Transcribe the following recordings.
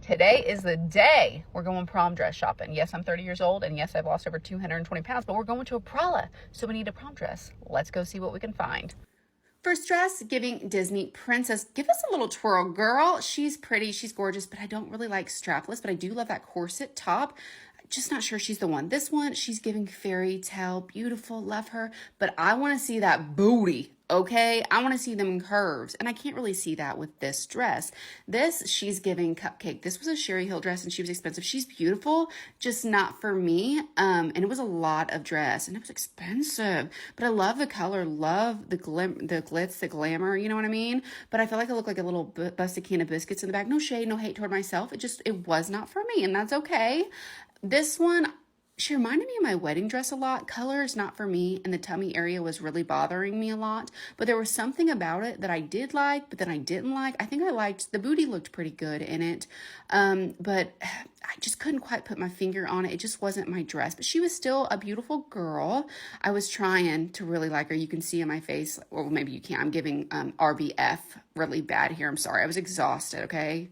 Today is the day we're going prom dress shopping. Yes, I'm 30 years old, and yes, I've lost over 220 pounds, but we're going to a prala, so we need a prom dress. Let's go see what we can find. First dress, giving Disney princess. Give us a little twirl, girl. She's pretty, she's gorgeous, but I don't really like strapless, but I do love that corset top. Just not sure she's the one. This one, she's giving fairy tale, beautiful, love her, but I want to see that booty. Okay, I want to see them curves, and I can't really see that with this dress. This, she's giving cupcake. This was a Sherry Hill dress, and she was expensive. She's beautiful, just not for me. And it was a lot of dress, and it was expensive. But I love the color, love the glitz, the glamour. You know what I mean? But I feel like I look like a little busted can of biscuits in the back. No shade, no hate toward myself. It was not for me, and that's okay. This one, she reminded me of my wedding dress a lot. Color is not for me, and the tummy area was really bothering me a lot. But there was something about it that I did like, but then I didn't like. I think I liked, the booty looked pretty good in it, but I just couldn't quite put my finger on it. It just wasn't my dress, but she was still a beautiful girl. I was trying to really like her. You can see in my face, or maybe you can't. I'm giving RBF really bad here. I'm sorry. I was exhausted, okay?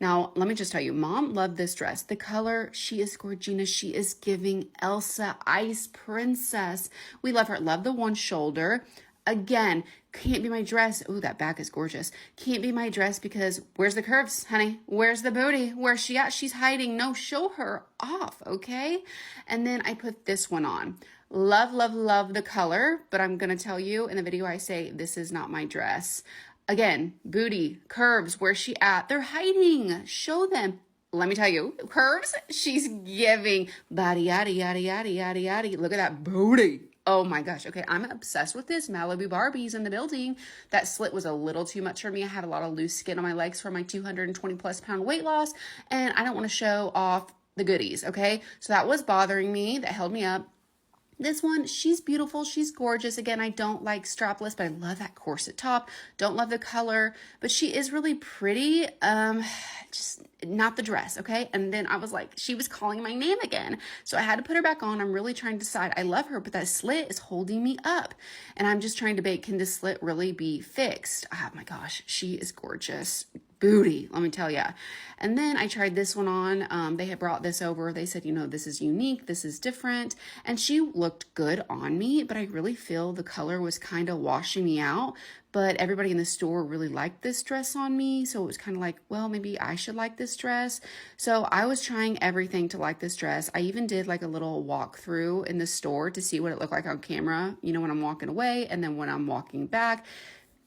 Now, let me just tell you, Mom loved this dress. The color, she is gorgeous. She is giving Elsa, Ice Princess. We love her. Love the one shoulder. Again, can't be my dress. Ooh, that back is gorgeous. Can't be my dress because where's the curves, honey? Where's the booty? Where's she at? She's hiding. No, show her off, okay? And then I put this one on. Love, love, love the color, but I'm going to tell you in the video I say this is not my dress. Again, booty, curves, where's she at? They're hiding. Show them. Let me tell you, curves, she's giving body, yaddy, yaddy, yaddy, yaddy, yaddy. Look at that booty. Oh my gosh. Okay, I'm obsessed with this. Malibu Barbies in the building. That slit was a little too much for me. I had a lot of loose skin on my legs for my 220 plus pound weight loss, and I don't want to show off the goodies, okay? So that was bothering me. That held me up. This one, she's beautiful. She's gorgeous. Again, I don't like strapless, but I love that corset top. Don't love the color, but she is really pretty. Just not the dress, okay? And then I was like, she was calling my name again. So I had to put her back on. I'm really trying to decide. I love her, but that slit is holding me up. And I'm just trying to debate, can this slit really be fixed? Oh my gosh, she is gorgeous. Booty, let me tell you. And then I tried this one on. They had brought this over. They said, you know, this is unique. This is different. And she looked good on me, but I really feel the color was kind of washing me out. But everybody in the store really liked this dress on me. So it was kind of like, well, maybe I should like this dress. So I was trying everything to like this dress. I even did like a little walkthrough in the store to see what it looked like on camera, you know, when I'm walking away and then when I'm walking back.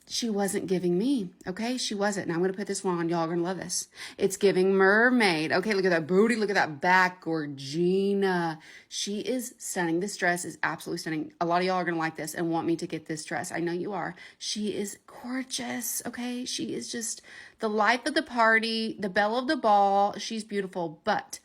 She wasn't giving me, okay? She wasn't. Now I'm going to put this one on. Y'all are going to love this. It's giving mermaid. Okay, look at that booty. Look at that back. Gorgina. She is stunning. This dress is absolutely stunning. A lot of y'all are going to like this and want me to get this dress. I know you are. She is gorgeous, okay? She is just the life of the party, the belle of the ball. She's beautiful, but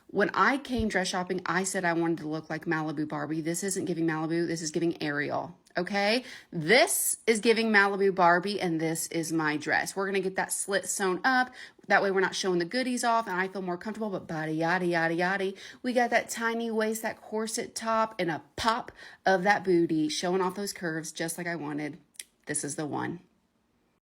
when I came dress shopping, I said I wanted to look like Malibu Barbie. This isn't giving Malibu. This is giving Ariel. Okay, this is giving Malibu Barbie, and this is my dress. We're going to get that slit sewn up. That way we're not showing the goodies off, and I feel more comfortable, but body, yada, yada, yada. We got that tiny waist, that corset top, and a pop of that booty, showing off those curves just like I wanted. This is the one.